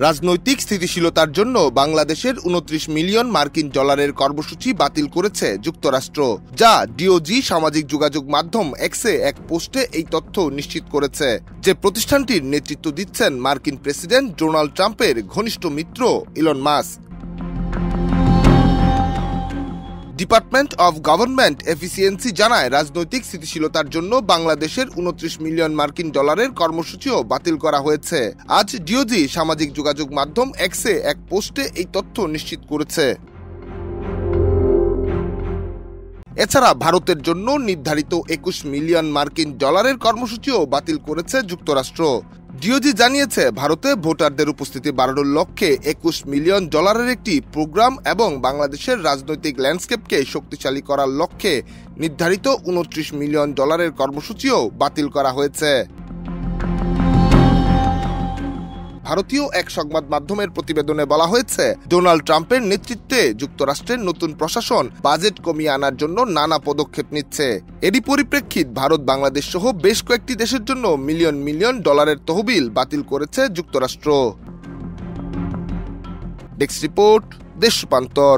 রাজনৈতিক স্থিতিশীলতার জন্য বাংলাদেশের ২৯ মিলিয়ন মার্কিন ডলারের কর্মসূচি বাতিল করেছে যুক্তরাষ্ট্র, যা ডিওজি সামাজিক যোগাযোগ মাধ্যম এক্সে এক পোস্টে এই তথ্য নিশ্চিত করেছে। যে প্রতিষ্ঠানটির নেতৃত্ব দিচ্ছেন মার্কিন প্রেসিডেন্ট ডোনাল্ড ট্রাম্পের ঘনিষ্ঠ মিত্র Elon Musk. Department of government efficiency জানায়, রাজনৈতিক স্থিতিশীলতার জন্য বাংলাদেশের ২৯ মিলিয়ন মার্কিন ডলারের কর্মসূচিও বাতিল করা হয়েছে। আজ ডিওজি সামাজিক যোগাযোগ মাধ্যম এক্সে এক পোস্টে এই তথ্য নিশ্চিত করেছে। এছাড়া ভারতের জন্য নির্ধারিত ২১ মিলিয়ন মার্কিন ডলারের কর্মসূচিও বাতিল করেছে যুক্তরাষ্ট্র। ডিওজি জানিয়েছে, ভারতে ভোটারদের উপস্থিতি বাড়ানোর লক্ষ্যে ২১ মিলিয়ন ডলারের একটি প্রোগ্রাম এবং বাংলাদেশের রাজনৈতিক ল্যান্ডস্কেপকে শক্তিশালী করার লক্ষ্যে নির্ধারিত ২৯ মিলিয়ন ডলারের কর্মসূচিও বাতিল করা হয়েছে। ভারতীয় এক সংবাদ মাধ্যমের প্রতিবেদনে বলা হয়েছে, ডোনাল্ড ট্রাম্পের নেতৃত্বে যুক্তরাষ্ট্রের নতুন প্রশাসন বাজেট কমিয়ে আনার জন্য নানা পদক্ষেপ নিচ্ছে। এরই পরিপ্রেক্ষিত ভারত, বাংলাদেশ সহ বেশ কয়েকটি দেশের জন্য মিলিয়ন মিলিয়ন ডলারের তহবিল বাতিল করেছে যুক্তরাষ্ট্র। ডেস্ক রিপোর্ট, দেশ রূপান্তর।